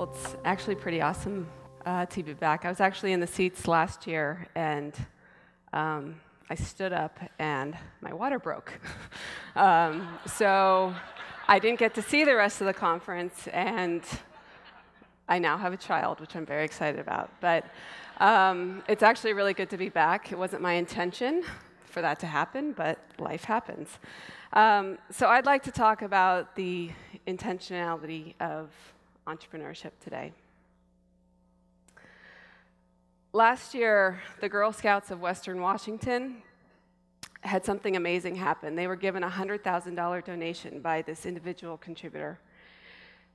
Well, it's actually pretty awesome to be back. I was actually in the seats last year, and I stood up, and my water broke. So I didn't get to see the rest of the conference, and I now have a child, which I'm very excited about. But it's actually really good to be back. It wasn't my intention for that to happen, but life happens. So I'd like to talk about the intentionality of entrepreneurship today. Last year, the Girl Scouts of Western Washington had something amazing happen. They were given a $100,000 donation by this individual contributor.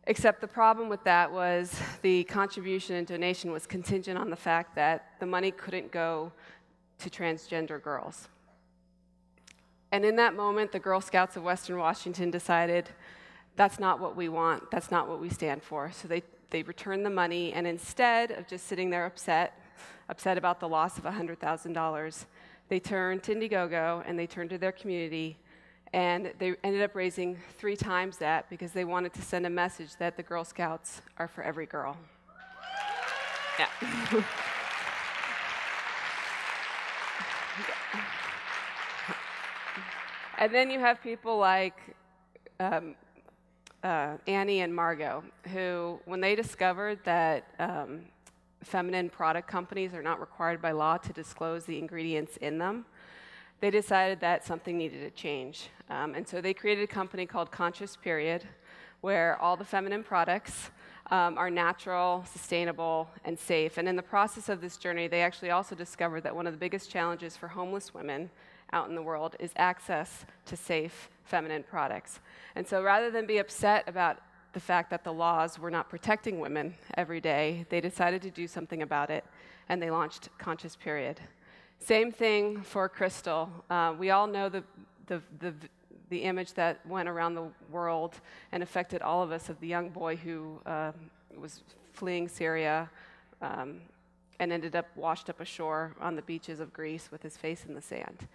Except the problem with that was the contribution and donation was contingent on the fact that the money couldn't go to transgender girls. And in that moment, the Girl Scouts of Western Washington decided, that's not what we want, that's not what we stand for. So they returned the money, and instead of just sitting there upset about the loss of $100,000, they turned to Indiegogo and they turned to their community, and they ended up raising 3 times that because they wanted to send a message that the Girl Scouts are for every girl. Yeah. And then you have people like Annie and Margot, who, when they discovered that feminine product companies are not required by law to disclose the ingredients in them, they decided that something needed to change. And so they created a company called Conscious Period, where all the feminine products are natural, sustainable, and safe. And in the process of this journey, they actually also discovered that one of the biggest challenges for homeless women out in the world is access to safe feminine products. And so rather than be upset about the fact that the laws were not protecting women every day, they decided to do something about it, and they launched Conscious Period. Same thing for Crystal. We all know the image that went around the world and affected all of us of the young boy who was fleeing Syria and ended up washed up ashore on the beaches of Greece with his face in the sand.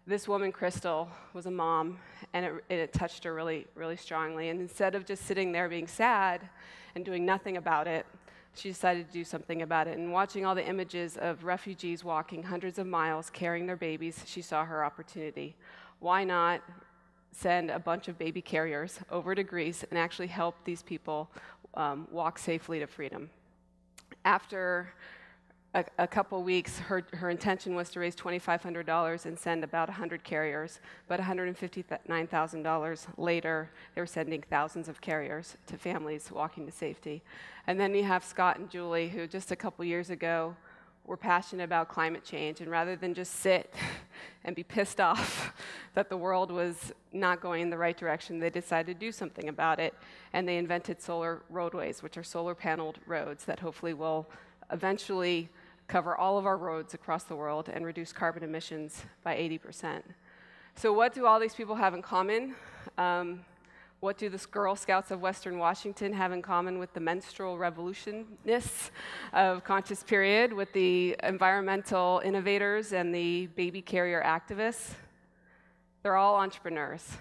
This woman, Crystal, was a mom, and it touched her really, really strongly. And instead of just sitting there being sad and doing nothing about it, she decided to do something about it. And watching all the images of refugees walking hundreds of miles carrying their babies, she saw her opportunity. Why not send a bunch of baby carriers over to Greece and actually help these people walk safely to freedom? After a couple weeks, her intention was to raise $2,500 and send about 100 carriers, but $159,000 later, they were sending thousands of carriers to families walking to safety. And then you have Scott and Julie, who just a couple years ago were passionate about climate change, and rather than just sit and be pissed off that the world was not going in the right direction, they decided to do something about it, and they invented solar roadways, which are solar-paneled roads that hopefully will eventually cover all of our roads across the world and reduce carbon emissions by 80%. So what do all these people have in common? What do the Girl Scouts of Western Washington have in common with the menstrual revolutionists of Conscious Period, with the environmental innovators and the baby carrier activists? They're all entrepreneurs.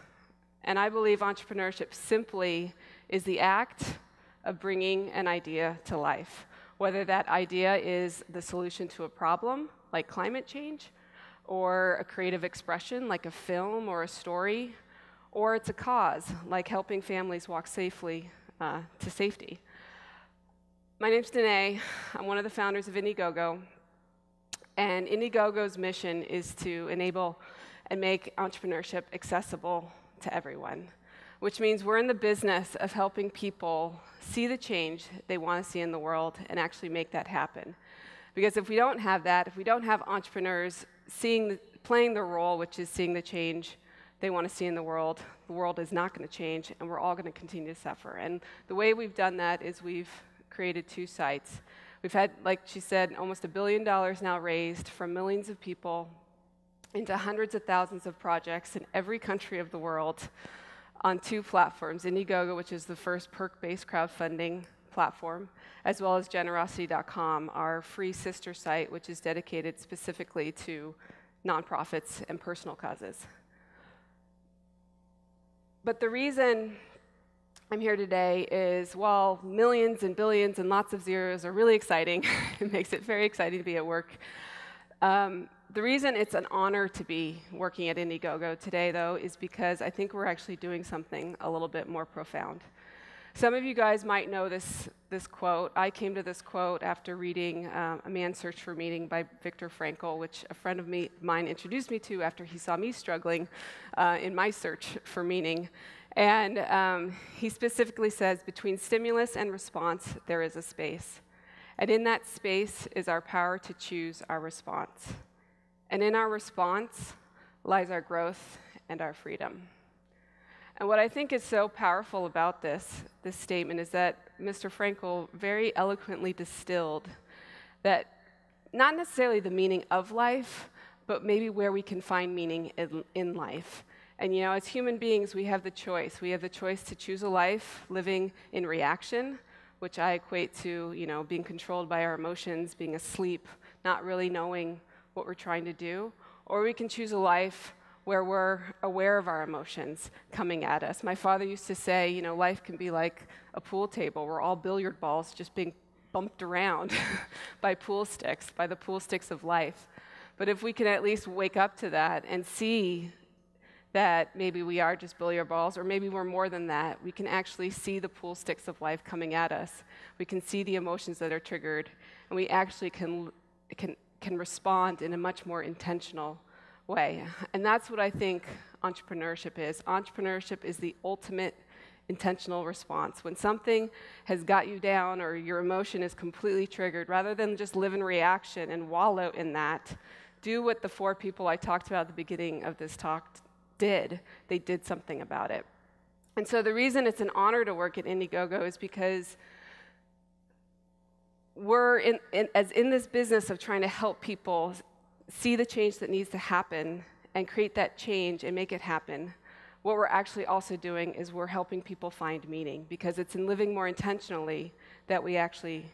And I believe entrepreneurship simply is the act of bringing an idea to life. Whether that idea is the solution to a problem, like climate change, or a creative expression, like a film or a story, or it's a cause, like helping families walk safely to safety. My name's Danae. I'm one of the founders of Indiegogo, and Indiegogo's mission is to enable and make entrepreneurship accessible to everyone, which means we're in the business of helping people see the change they want to see in the world and actually make that happen. Because if we don't have that, if we don't have entrepreneurs playing the role, which is seeing the change they want to see in the world is not going to change, and we're all going to continue to suffer. And the way we've done that is we've created 2 sites. We've had, like she said, almost $1 billion now raised from millions of people into hundreds of thousands of projects in every country of the world, on 2 platforms, Indiegogo, which is the first perk-based crowdfunding platform, as well as generosity.com, our free sister site, which is dedicated specifically to nonprofits and personal causes. But the reason I'm here today is, while millions and billions and lots of zeros are really exciting, it makes it very exciting to be at work. The reason it's an honor to be working at Indiegogo today, though, is because I think we're actually doing something a little bit more profound. Some of you guys might know this quote. I came to this quote after reading A Man's Search for Meaning by Viktor Frankl, which a friend of mine introduced me to after he saw me struggling in my search for meaning. And he specifically says, between stimulus and response, there is a space. And in that space is our power to choose our response. And in our response lies our growth and our freedom. And what I think is so powerful about this statement is that Mr. Frankl very eloquently distilled that not necessarily the meaning of life, but maybe where we can find meaning in life. And you know, as human beings, we have the choice. We have the choice to choose a life living in reaction, which I equate to, you know, being controlled by our emotions, being asleep, not really knowing what we're trying to do. Or we can choose a life where we're aware of our emotions coming at us. My father used to say, you know, life can be like a pool table. We're all billiard balls just being bumped around by the pool sticks of life. But if we can at least wake up to that and see that maybe we are just billiard balls, or maybe we're more than that, we can actually see the pool sticks of life coming at us. We can see the emotions that are triggered, and we actually can respond in a much more intentional way. And that's what I think entrepreneurship is. Entrepreneurship is the ultimate intentional response. When something has got you down or your emotion is completely triggered, rather than just live in reaction and wallow in that, do what the 4 people I talked about at the beginning of this talk did. They did something about it. And so the reason it's an honor to work at Indiegogo is because we're in this business of trying to help people see the change that needs to happen and create that change and make it happen. What we're actually also doing is we're helping people find meaning, because it's in living more intentionally that we actually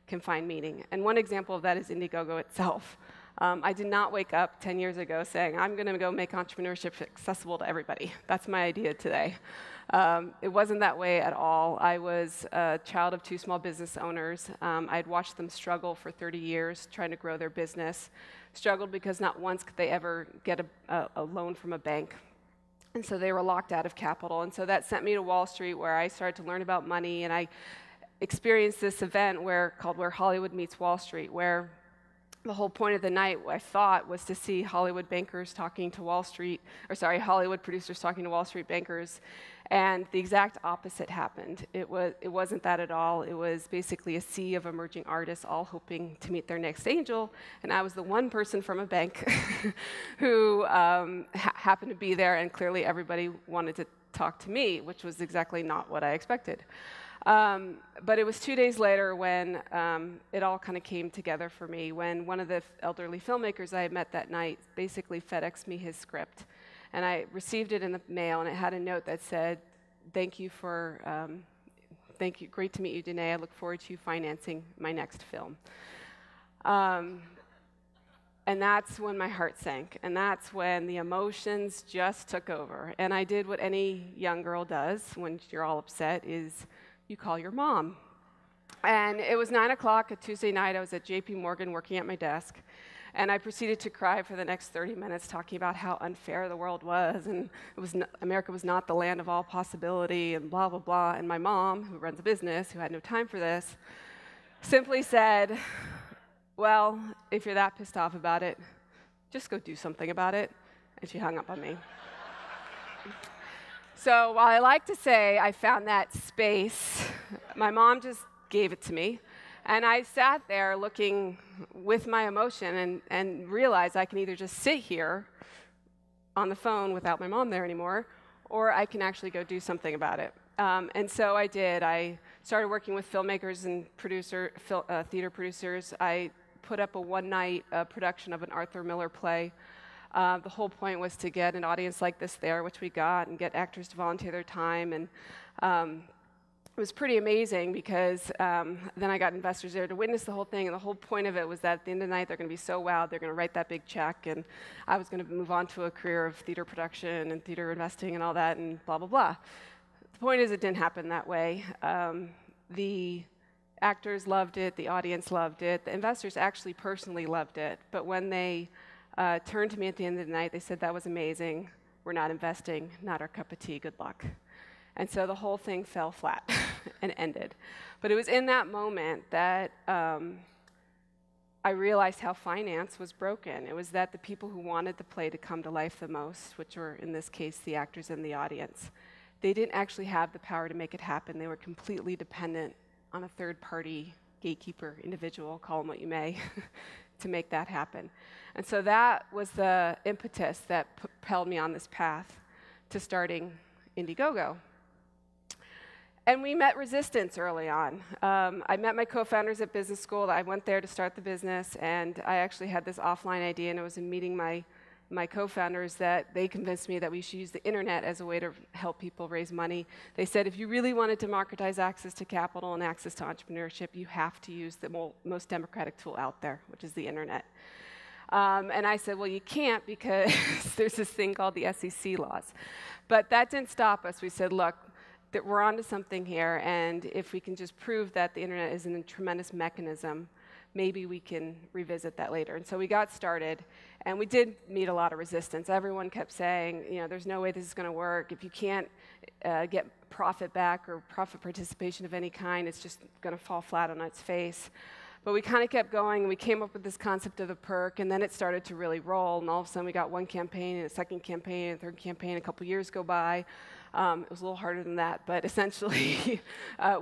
can find meaning. And one example of that is Indiegogo itself. I did not wake up 10 years ago saying, I'm going to go make entrepreneurship accessible to everybody. That's my idea today. It wasn't that way at all. I was a child of 2 small business owners. I'd watched them struggle for 30 years trying to grow their business. Struggled because not once could they ever get a loan from a bank. And so they were locked out of capital. And so that sent me to Wall Street, where I started to learn about money. And I experienced this event called Where Hollywood Meets Wall Street, where the whole point of the night, I thought, was to see Hollywood producers talking to Wall Street bankers. And the exact opposite happened. It wasn't that at all. It was basically a sea of emerging artists all hoping to meet their next angel. And I was the one person from a bank who happened to be there, and clearly everybody wanted to talk to me, which was exactly not what I expected. But it was 2 days later when it all kind of came together for me, when one of the elderly filmmakers I had met that night basically FedExed me his script. And I received it in the mail, and it had a note that said, thank you, great to meet you, Danae. I look forward to you financing my next film. And that's when my heart sank, and that's when the emotions just took over. And I did what any young girl does when you're all upset, is you call your mom. And it was 9 o'clock a Tuesday night. I was at JP Morgan working at my desk. And I proceeded to cry for the next 30 minutes, talking about how unfair the world was, and America was not the land of all possibility, and blah, blah, blah. And my mom, who runs a business, who had no time for this, simply said, well, if you're that pissed off about it, just go do something about it. And she hung up on me. So while I like to say I found that space, my mom just gave it to me. And I sat there looking with my emotion and realized I can either just sit here on the phone without my mom there anymore, or I can actually go do something about it. And so I did. I started working with filmmakers and theater producers. I put up a one-night production of an Arthur Miller play. The whole point was to get an audience like this there, which we got, and get actors to volunteer their time. And it was pretty amazing, because then I got investors there to witness the whole thing, and the whole point of it was that at the end of the night they're going to be so wowed they're going to write that big check, and I was going to move on to a career of theater production and theater investing and all that, and blah, blah, blah. The point is, it didn't happen that way. The actors loved it, the audience loved it, the investors actually personally loved it, but when they turned to me at the end of the night, they said, that was amazing, we're not investing, not our cup of tea, good luck. And so the whole thing fell flat and ended. But it was in that moment that I realized how finance was broken. It was that the people who wanted the play to come to life the most, which were in this case the actors and the audience, they didn't actually have the power to make it happen. They were completely dependent on a third-party gatekeeper individual, call them what you may, to make that happen. And so that was the impetus that propelled me on this path to starting Indiegogo. And we met resistance early on. I met my co-founders at business school. I went there to start the business, and I actually had this offline idea, and it was in meeting my co-founders that they convinced me that we should use the internet as a way to help people raise money. They said, if you really want to democratize access to capital and access to entrepreneurship, you have to use the most democratic tool out there, which is the internet. And I said, well, you can't because there's this thing called the SEC laws. But that didn't stop us. We said, look, that we're onto something here, and if we can just prove that the internet is a tremendous mechanism, maybe we can revisit that later. And so we got started, and we did meet a lot of resistance. Everyone kept saying, you know, there's no way this is going to work. If you can't get profit back or profit participation of any kind, it's just going to fall flat on its face. But we kind of kept going, and we came up with this concept of the perk, and then it started to really roll, and all of a sudden we got one campaign, and a second campaign, and a third campaign. A couple years go by. It was a little harder than that, but essentially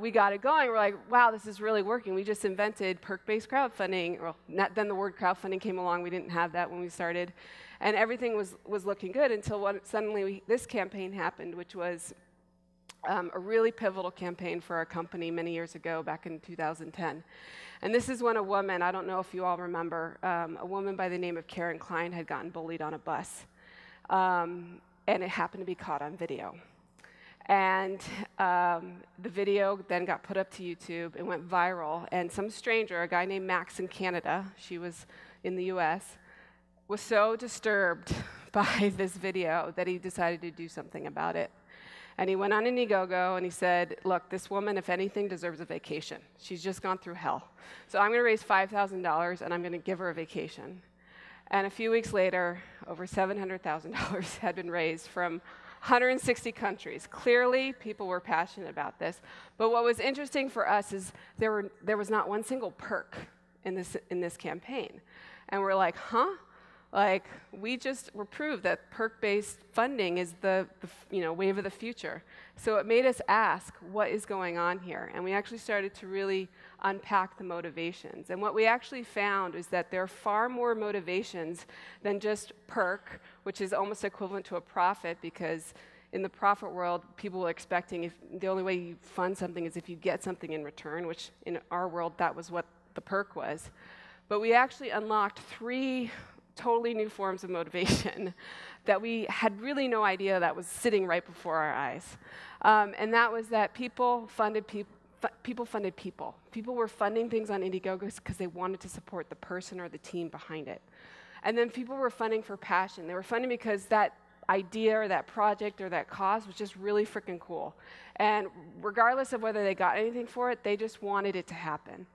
we got it going. We're like, wow, this is really working. We just invented perk-based crowdfunding. Well, then the word crowdfunding came along. We didn't have that when we started. And everything was looking good until suddenly this campaign happened, which was a really pivotal campaign for our company many years ago, back in 2010. And this is when a woman, I don't know if you all remember, a woman by the name of Karen Klein had gotten bullied on a bus. And it happened to be caught on video. And the video then got put up to YouTube. It went viral. And some stranger, a guy named Max in Canada, she was in the US, was so disturbed by this video that he decided to do something about it. And he went on Indiegogo and he said, look, this woman, if anything, deserves a vacation. She's just gone through hell. So I'm going to raise $5,000 and I'm going to give her a vacation. And a few weeks later, over $700,000 had been raised from 160 countries. Clearly, people were passionate about this. But what was interesting for us is there was not one single perk in this campaign. And we're like, huh? Like, we were proved that perk-based funding is the wave of the future. So it made us ask, what is going on here? And we actually started to really unpack the motivations. And what we actually found is that there are far more motivations than just perk, which is almost equivalent to a profit, because in the profit world, people were expecting if the only way you fund something is if you get something in return, which in our world, that was what the perk was. But we actually unlocked 3 totally new forms of motivation that we had really no idea that was sitting right before our eyes. And that was that people funded people. People were funding things on Indiegogo because they wanted to support the person or the team behind it. And then people were funding for passion. They were funding because that idea or that project or that cause was just really freaking cool. And regardless of whether they got anything for it, they just wanted it to happen.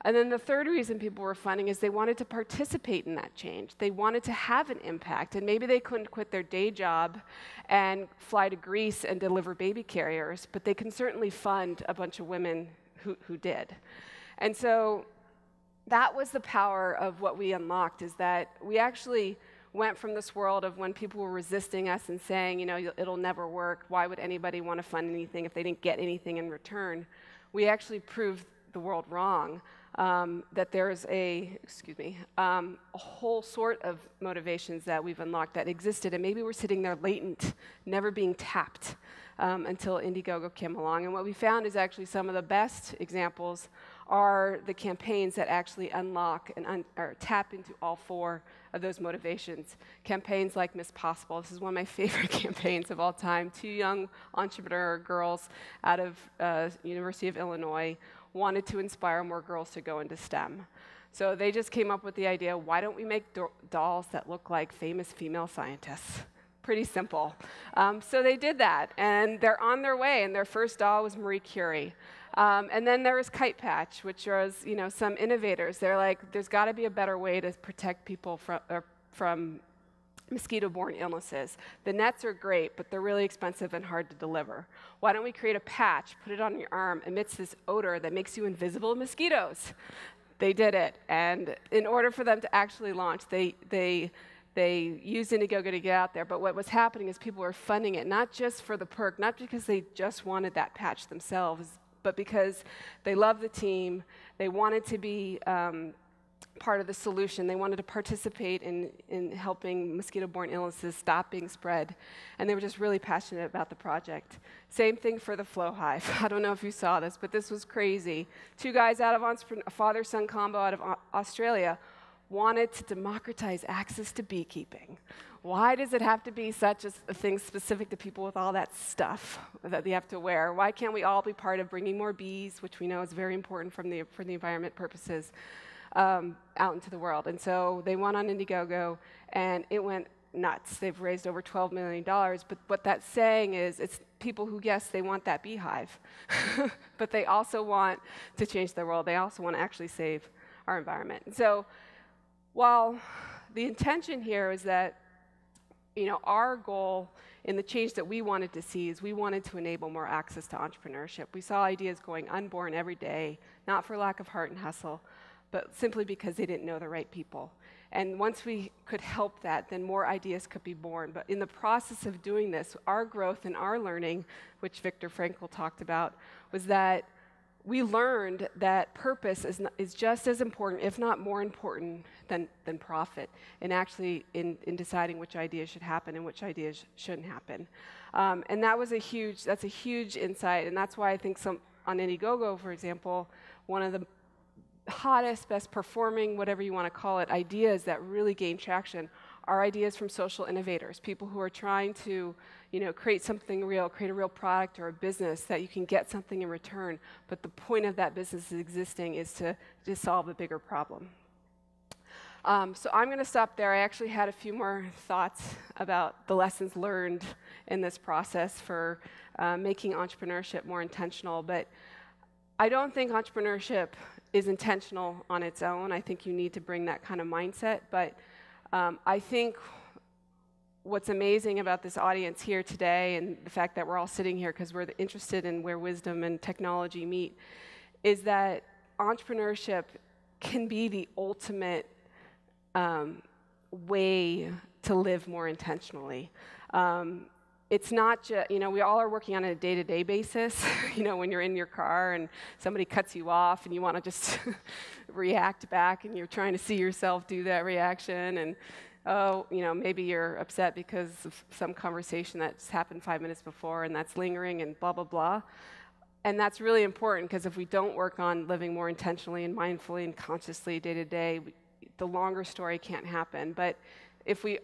And then the third reason people were funding is they wanted to participate in that change. They wanted to have an impact, and maybe they couldn't quit their day job and fly to Greece and deliver baby carriers, but they can certainly fund a bunch of women who did. And so that was the power of what we unlocked, is that we actually went from this world of when people were resisting us and saying, you know, it'll never work, why would anybody want to fund anything if they didn't get anything in return? We actually proved the world wrong. That there's a whole sort of motivations that we've unlocked that existed, and maybe we're sitting there latent, never being tapped until Indiegogo came along. And what we found is actually some of the best examples are the campaigns that actually unlock and or tap into all 4 of those motivations. Campaigns like Miss Possible. This is one of my favorite campaigns of all time. 2 young entrepreneur girls out of University of Illinois wanted to inspire more girls to go into STEM. So they just came up with the idea, why don't we make dolls that look like famous female scientists? Pretty simple. So they did that, and they're on their way, and their first doll was Marie Curie. And then there was Kite Patch, which was, some innovators. They're like, there's got to be a better way to protect people from mosquito-borne illnesses. The nets are great, but they're really expensive and hard to deliver. Why don't we create a patch, put it on your arm, emits this odor that makes you invisible to mosquitoes? They did it, and in order for them to actually launch, they used Indiegogo to get out there, but what was happening is people were funding it, not just for the perk, not because they just wanted that patch themselves, but because they loved the team, they wanted to be part of the solution. They wanted to participate in helping mosquito-borne illnesses stop being spread, and they were just really passionate about the project. Same thing for the Flow Hive. I don't know if you saw this, but this was crazy. Two guys out of a father-son combo out of Australia wanted to democratize access to beekeeping. Why does it have to be such a thing specific to people with all that stuff that they have to wear? Why can't we all be part of bringing more bees, which we know is very important for the environment purposes, out into the world? And so they went on Indiegogo, and it went nuts. They've raised over $12 million, but what that's saying is it's people who, yes, they want that beehive, but they also want to change the world. They also want to actually save our environment. And so while the intention here is that, our goal in the change that we wanted to see is we wanted to enable more access to entrepreneurship. We saw ideas going unborn every day, not for lack of heart and hustle, but simply because they didn't know the right people. And once we could help that, then more ideas could be born. But in the process of doing this, our growth and our learning, which Viktor Frankl talked about, was that we learned that purpose is just as important, if not more important, than profit, and actually in deciding which ideas should happen and which ideas shouldn't happen. And that's a huge insight, and that's why I think on Indiegogo, for example, one of the hottest, best performing, whatever you want to call it, ideas that really gain traction are ideas from social innovators, people who are trying to create something real, create a real product or a business that you can get something in return, but the point of that business existing is to solve a bigger problem. So I'm going to stop there. I actually had a few more thoughts about the lessons learned in this process for making entrepreneurship more intentional, but I don't think entrepreneurship is intentional on its own. I think you need to bring that kind of mindset, but I think what's amazing about this audience here today, and the fact that we're all sitting here because we're interested in where wisdom and technology meet, is that entrepreneurship can be the ultimate way to live more intentionally. It's not just, we all are working on a day-to-day basis, when you're in your car and somebody cuts you off and you want to just react back and you're trying to see yourself do that reaction, and maybe you're upset because of some conversation that's happened 5 minutes before and that's lingering and blah, blah, blah. And that's really important, because if we don't work on living more intentionally and mindfully and consciously day to day, the longer story can't happen. But if we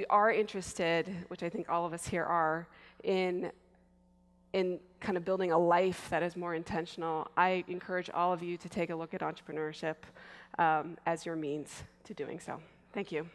are interested, which I think all of us here are, in kind of building a life that is more intentional, I encourage all of you to take a look at entrepreneurship as your means to doing so. Thank you.